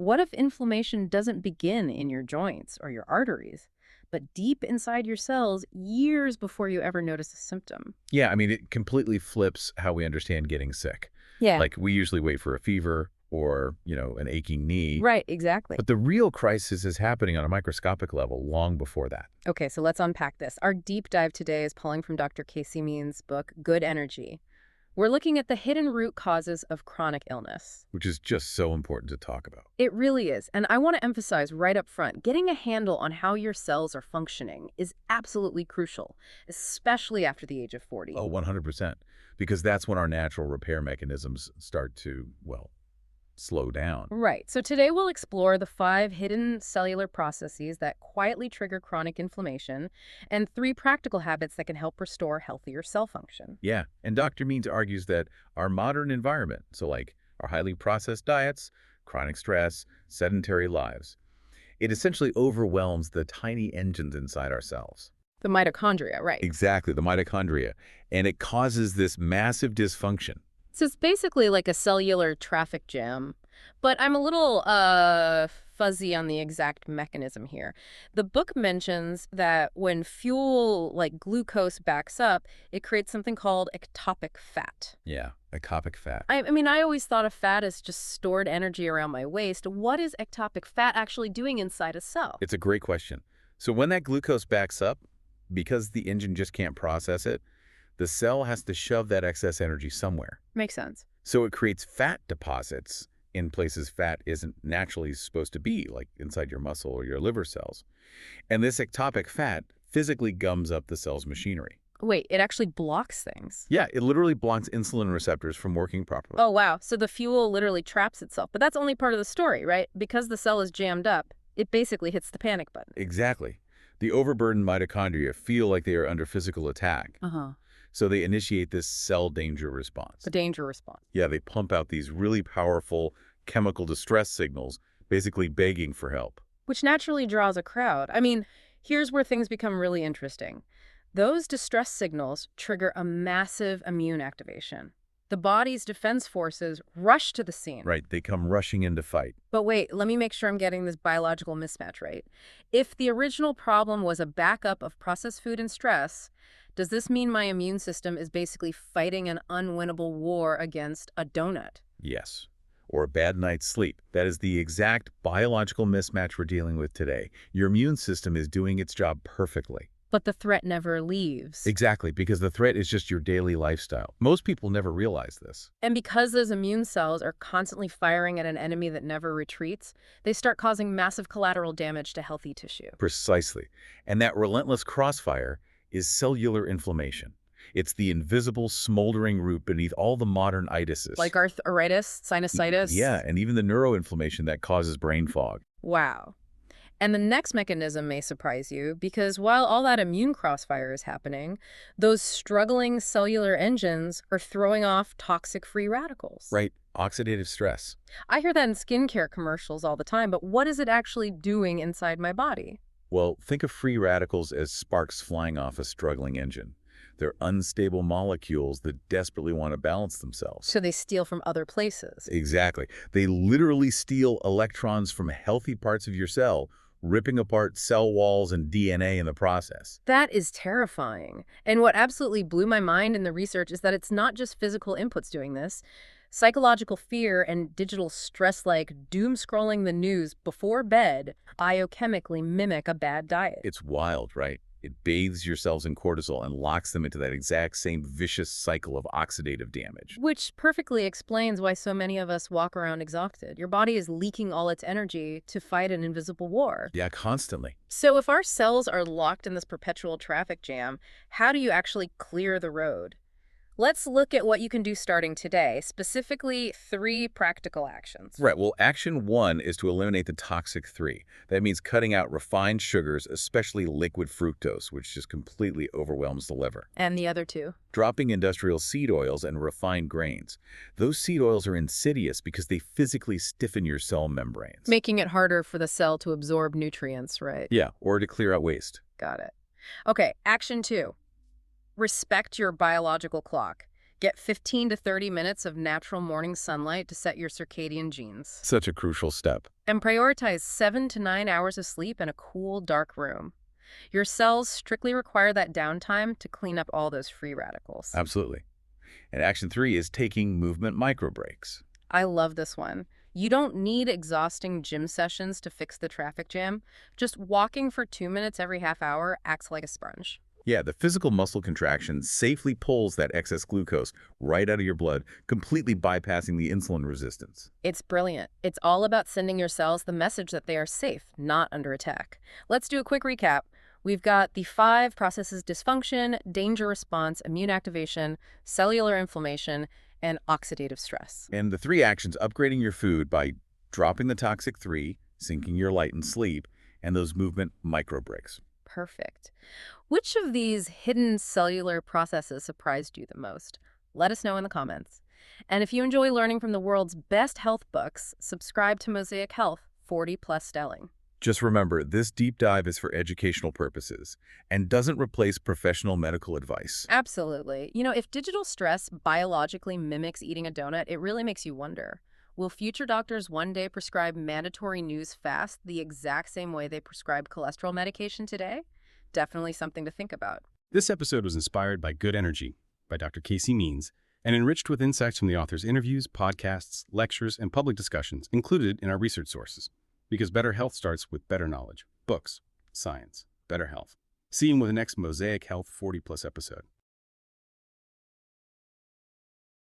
What if inflammation doesn't begin in your joints or your arteries, but deep inside your cells years before you ever notice a symptom? Yeah, I mean, it completely flips how we understand getting sick. Yeah. Like, we usually wait for a fever or, an aching knee. Right, exactly. But the real crisis is happening on a microscopic level long before that, Okay, so let's unpack this. Our deep dive today is pulling from Dr. Casey Means' book, Good Energy. We're looking at the hidden root causes of chronic illness. which is just so important to talk about. It really is. And I want to emphasize right up front, getting a handle on how your cells are functioning is absolutely crucial, especially after the age of 40. Oh, 100%. Because that's when our natural repair mechanisms start to, well, slow down. Right. So today we'll explore the 5 hidden cellular processes that quietly trigger chronic inflammation and 3 practical habits that can help restore healthier cell function. Yeah, and Dr. Means argues that our modern environment, so like our highly processed diets, chronic stress, sedentary lives, it essentially overwhelms the tiny engines inside our cells. The mitochondria, right. Exactly, the mitochondria. And it causes this massive dysfunction. So it's basically like a cellular traffic jam, but I'm a little fuzzy on the exact mechanism here. The book mentions that when fuel like glucose backs up, it creates something called ectopic fat. Yeah, ectopic fat. I mean, I always thought of fat as just stored energy around my waist. What is ectopic fat actually doing inside a cell? It's a great question. So when that glucose backs up, because the engine just can't process it, the cell has to shove that excess energy somewhere. Makes sense. So it creates fat deposits in places fat isn't naturally supposed to be, like inside your muscle or your liver cells. And this ectopic fat physically gums up the cell's machinery. Wait, it actually blocks things. Yeah, it literally blocks insulin receptors from working properly. Oh, wow. So the fuel literally traps itself. But that's only part of the story, right? Because the cell is jammed up, it basically hits the panic button. Exactly. The overburdened mitochondria feel like they are under physical attack. Uh-huh. So they initiate this cell danger response. The danger response. Yeah, they pump out these really powerful chemical distress signals, basically begging for help. Which naturally draws a crowd. I mean, here's where things become really interesting. Those distress signals trigger a massive immune activation. The body's defense forces rush to the scene. Right, they come rushing in to fight. But wait, let me make sure I'm getting this biological mismatch right. If the original problem was a backup of processed food and stress, does this mean my immune system is basically fighting an unwinnable war against a donut? Yes. Or a bad night's sleep. That is the exact biological mismatch we're dealing with today. Your immune system is doing its job perfectly. But the threat never leaves. Exactly, because the threat is just your daily lifestyle. Most people never realize this. And because those immune cells are constantly firing at an enemy that never retreats, they start causing massive collateral damage to healthy tissue. Precisely. And that relentless crossfire is cellular inflammation. It's the invisible, smoldering root beneath all the modern itises. Like arthritis, sinusitis? Yeah, and even the neuroinflammation that causes brain fog. Wow. And the next mechanism may surprise you, because while all that immune crossfire is happening, those struggling cellular engines are throwing off toxic free radicals. Right, oxidative stress. I hear that in skincare commercials all the time, but what is it actually doing inside my body? Well, think of free radicals as sparks flying off a struggling engine. They're unstable molecules that desperately want to balance themselves. So they steal from other places. Exactly. They literally steal electrons from healthy parts of your cell, ripping apart cell walls and DNA in the process. That is terrifying. And what absolutely blew my mind in the research is that it's not just physical inputs doing this. Psychological fear and digital stress like doom scrolling the news before bed biochemically mimic a bad diet. It's wild, right? It bathes your cells in cortisol and locks them into that exact same vicious cycle of oxidative damage. Which perfectly explains why so many of us walk around exhausted. Your body is leaking all its energy to fight an invisible war. Yeah, constantly. So if our cells are locked in this perpetual traffic jam, how do you actually clear the road? Let's look at what you can do starting today, specifically 3 practical actions. Right. Well, action 1 is to eliminate the toxic 3. That means cutting out refined sugars, especially liquid fructose, which just completely overwhelms the liver. And the other 2? Dropping industrial seed oils and refined grains. Those seed oils are insidious because they physically stiffen your cell membranes. Making it harder for the cell to absorb nutrients, right? Yeah, or to clear out waste. Got it. Okay, action 2. Respect your biological clock. Get 15 to 30 minutes of natural morning sunlight to set your circadian genes. Such a crucial step. And prioritize 7 to 9 hours of sleep in a cool, dark room. Your cells strictly require that downtime to clean up all those free radicals. Absolutely. And action 3 is taking movement micro breaks. I love this one. You don't need exhausting gym sessions to fix the traffic jam. Just walking for 2 minutes every half hour acts like a sponge. Yeah, the physical muscle contraction safely pulls that excess glucose right out of your blood, completely bypassing the insulin resistance. It's brilliant. It's all about sending your cells the message that they are safe, not under attack. Let's do a quick recap. We've got the 5 processes: dysfunction, danger response, immune activation, cellular inflammation, and oxidative stress. And the 3 actions: upgrading your food by dropping the toxic 3, sinking your light and sleep, and those movement micro breaks. Perfect. Which of these hidden cellular processes surprised you the most? Let us know in the comments. And if you enjoy learning from the world's best health books, subscribe to Mosaic Health 40+ Stelling. Just remember, this deep dive is for educational purposes and doesn't replace professional medical advice. Absolutely. You know, if digital stress biologically mimics eating a donut, it really makes you wonder, will future doctors one day prescribe mandatory news fast the exact same way they prescribe cholesterol medication today? Definitely something to think about. This episode was inspired by Good Energy by Dr. Casey Means and enriched with insights from the author's interviews, podcasts, lectures, and public discussions included in our research sources. Because better health starts with better knowledge. Books, science, better health. See you with the next Mosaic Health 40+ episode.